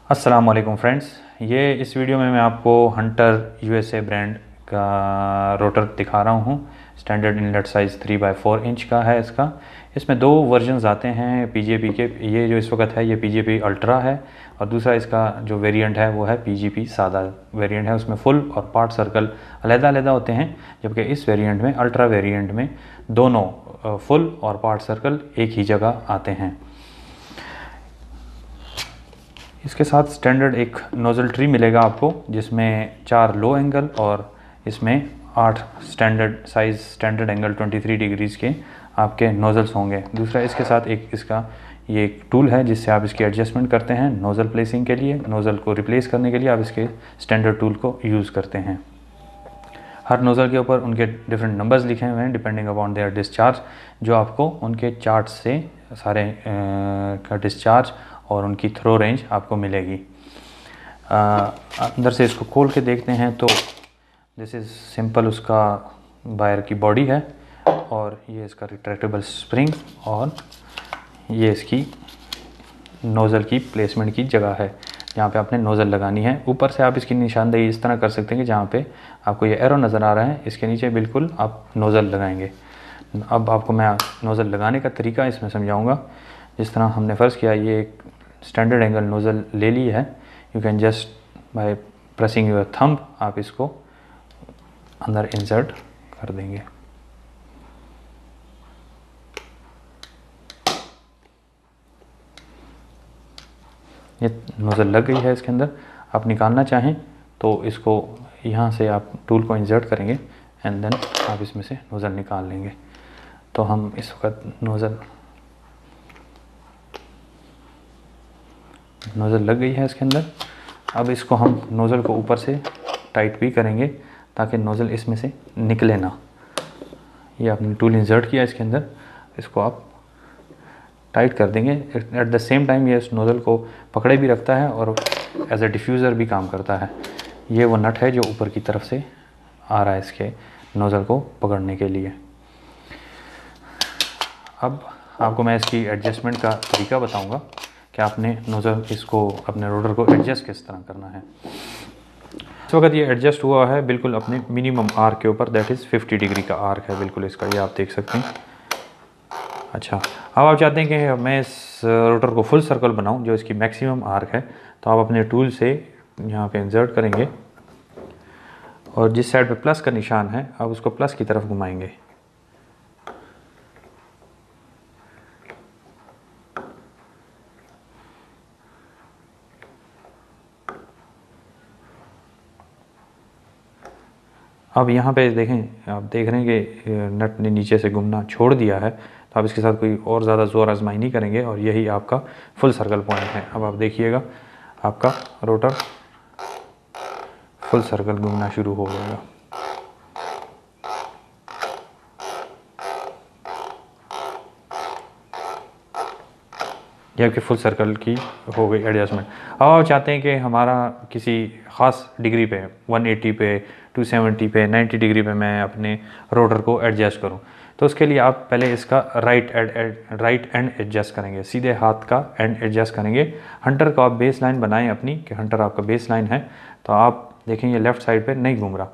अस्सलाम वालेकुम फ्रेंड्स। ये इस वीडियो में मैं आपको हंटर यूएसए ब्रांड का रोटर दिखा रहा हूँ। स्टैंडर्ड इनलेट साइज़ 3/4 इंच का है इसका। इसमें दो वर्जन्स आते हैं पीजीपी के। ये जो इस वक्त है ये पीजीपी अल्ट्रा है और दूसरा इसका जो वेरिएंट है वो है पीजीपी सादा वेरिएंट है। उसमें फुल और पार्ट सर्कल अलग-अलग होते हैं, जबकि इस वेरिएंट में अल्ट्रा वेरिएंट में दोनों फुल और पार्ट सर्कल एक ही जगह आते हैं। इसके साथ स्टैंडर्ड एक नोज़ल ट्री मिलेगा आपको, जिसमें 4 लो एंगल और इसमें 8 स्टैंडर्ड एंगल 23 डिग्रीज़ के आपके नोज़ल्स होंगे। दूसरा इसके साथ ये एक टूल है जिससे आप इसकी एडजस्टमेंट करते हैं। नोज़ल प्लेसिंग के लिए, नोज़ल को रिप्लेस करने के लिए आप इसके स्टैंडर्ड टूल को यूज़ करते हैं। हर नोज़ल के ऊपर उनके डिफरेंट नंबर्स लिखे हुए हैं डिपेंडिंग अपॉन देयर डिस्चार्ज, जो आपको उनके चार्ट से सारे का डिस्चार्ज और उनकी थ्रो रेंज आपको मिलेगी। अंदर से इसको खोल के देखते हैं तो दिस इज़ सिंपल उसका वायर की बॉडी है और ये इसका रिट्रैक्टेबल स्प्रिंग और ये इसकी नोज़ल की प्लेसमेंट की जगह है जहाँ पे आपने नोज़ल लगानी है। ऊपर से आप इसकी निशानदेही इस तरह कर सकते हैं कि जहाँ पे आपको ये एरो नज़र आ रहा है इसके नीचे बिल्कुल आप नोज़ल लगाएंगे। अब आपको मैं नोज़ल लगाने का तरीका इसमें समझाऊंगा। जिस तरह हमने फ़र्ज़ किया ये एक स्टैंडर्ड एंगल नोज़ल ले ली है, you can just by pressing your thumb आप इसको अंदर इंसर्ट कर देंगे। ये नोज़ल लग गई है इसके अंदर। आप निकालना चाहें तो इसको यहाँ से आप टूल को इंसर्ट करेंगे एंड देन आप इसमें से नोज़ल निकाल लेंगे। तो हम इस वक्त नोज़ल लग गई है इसके अंदर। अब इसको हम नोज़ल को ऊपर से टाइट भी करेंगे ताकि नोज़ल इसमें से निकले ना। ये आपने टूल इंसर्ट किया इसके अंदर, इसको आप टाइट कर देंगे। एट द सेम टाइम ये इस नोज़ल को पकड़े भी रखता है और एज ए डिफ्यूज़र भी काम करता है। ये वो नट है जो ऊपर की तरफ से आ रहा है इसके नोज़ल को पकड़ने के लिए। अब आपको मैं इसकी एडजस्टमेंट का तरीका बताऊंगा कि आपने इसको अपने रोटर को एडजस्ट किस तरह करना है। इस वक्त ये एडजस्ट हुआ है बिल्कुल अपने मिनिमम आर्क के ऊपर, दैट इज़ 50 डिग्री का आर्क है बिल्कुल इसका, ये आप देख सकते हैं। अच्छा, अब आप चाहते हैं कि मैं इस रोटर को फुल सर्कल बनाऊं जो इसकी मैक्सिमम आर्क है, तो आप अपने टूल से यहाँ पे इंसर्ट करेंगे और जिस साइड पे प्लस का निशान है आप उसको प्लस की तरफ घुमाएंगे। अब यहाँ पे देखें, आप देख रहे हैं कि नट ने नीचे से घूमना छोड़ दिया है, तो आप इसके साथ कोई और ज़्यादा ज़ोर आजमाई नहीं करेंगे और यही आपका फुल सर्कल पॉइंट है। अब आप देखिएगा आपका रोटर फुल सर्कल घूमना शुरू हो जाएगा। ये आपके फुल सर्कल की हो गई एडजस्टमेंट। अब आप चाहते हैं कि हमारा किसी ख़ास डिग्री पे 180 पे 270 पे 90 डिग्री पे मैं अपने रोटर को एडजस्ट करूं, तो उसके लिए आप पहले इसका राइट एंड एडजस्ट करेंगे, सीधे हाथ का एंड एडजस्ट करेंगे। हंटर को आप बेस लाइन बनाएं अपनी कि हंटर आपका बेस लाइन है, तो आप देखेंगे लेफ़्ट साइड पे नहीं घूम रहा,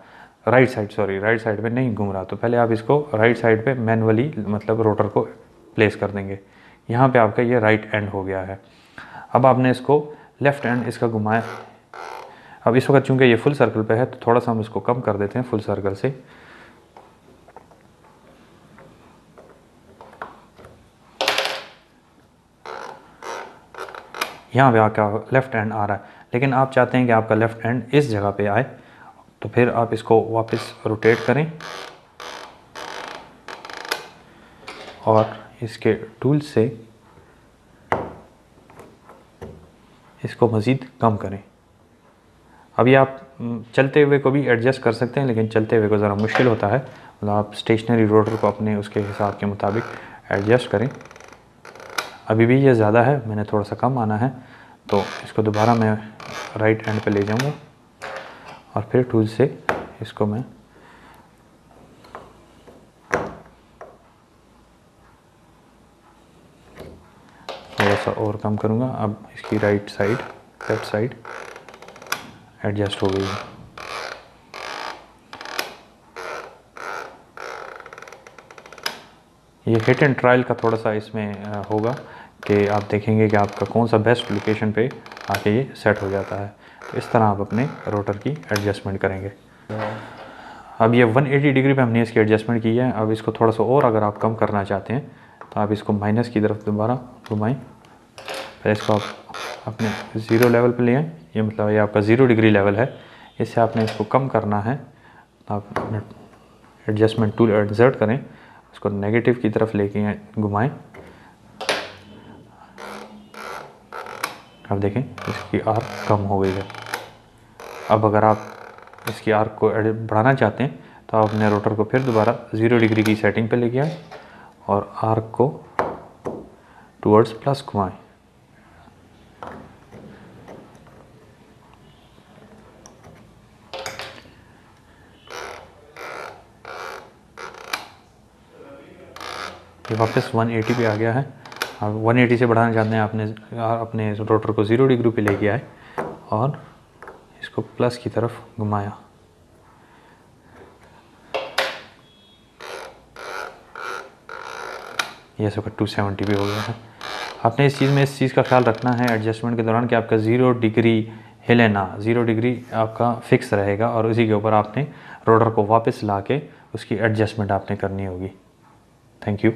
राइट साइड पे नहीं घूम रहा, तो पहले आप इसको राइट साइड पे मैनुअली मतलब रोटर को प्लेस कर देंगे। यहाँ पे आपका ये राइट एंड हो गया है। अब आपने इसको लेफ़्ट एंड इसका घुमाया। अब इस वक्त चूंकि ये फुल सर्कल पे है तो थोड़ा सा हम इसको कम कर देते हैं फुल सर्कल से। यहाँ पे आपका लेफ़्ट एंड आ रहा है, लेकिन आप चाहते हैं कि आपका लेफ़्ट एंड इस जगह पे आए, तो फिर आप इसको वापस रोटेट करें और इसके टूल से इसको मज़ीद कम करें। अभी आप चलते हुए को भी एडजस्ट कर सकते हैं, लेकिन चलते हुए को ज़रा मुश्किल होता है, मतलब आप स्टेशनरी रोटर को अपने उसके हिसाब के मुताबिक एडजस्ट करें। अभी भी ये ज़्यादा है, मैंने थोड़ा सा कम आना है, तो इसको दोबारा मैं राइट एंड पे ले जाऊंगा और फिर टूल से इसको मैं थोड़ा सा और कम करूँगा। अब इसकी right side left side adjust हो गई है। ये हिट एंड ट्रायल का थोड़ा सा इसमें होगा कि आप देखेंगे कि आपका कौन सा बेस्ट लोकेशन पे आके ये सेट हो जाता है। तो इस तरह आप अपने रोटर की एडजस्टमेंट करेंगे। अब ये 180 डिग्री पे हमने इसकी एडजस्टमेंट की है। अब इसको थोड़ा सा और अगर आप कम करना चाहते हैं तो आप इसको माइनस की तरफ दोबारा घुमाएं, फिर इसको आप अपने ज़ीरो लेवल पे ले आएँ। ये मतलब ये आपका 0 डिग्री लेवल है, इससे आपने इसको कम करना है। आप अपने एडजस्टमेंट टूल इंसर्ट करें, उसको नेगेटिव की तरफ लेके घुमाएं। अब देखें इसकी आर्क कम हो गई है। अब अगर आप इसकी आर्क को बढ़ाना चाहते हैं तो आप अपने रोटर को फिर दोबारा 0 डिग्री की सेटिंग पे लेके आए और आर्क को टुवर्ड्स प्लस घुमाएं। ये वापस 180 पे आ गया है। आप 180 से बढ़ाना चाहते हैं, आपने अपने रोटर को 0 डिग्री पे लेके आए और इसको प्लस की तरफ घुमाया। ये सब 270 पे हो गया है। आपने इस चीज़ का ख्याल रखना है एडजस्टमेंट के दौरान कि आपका 0 डिग्री हिले ना, 0 डिग्री आपका फिक्स रहेगा और उसी के ऊपर आपने रोटर को वापस ला के उसकी एडजस्टमेंट आपने करनी होगी। Thank you.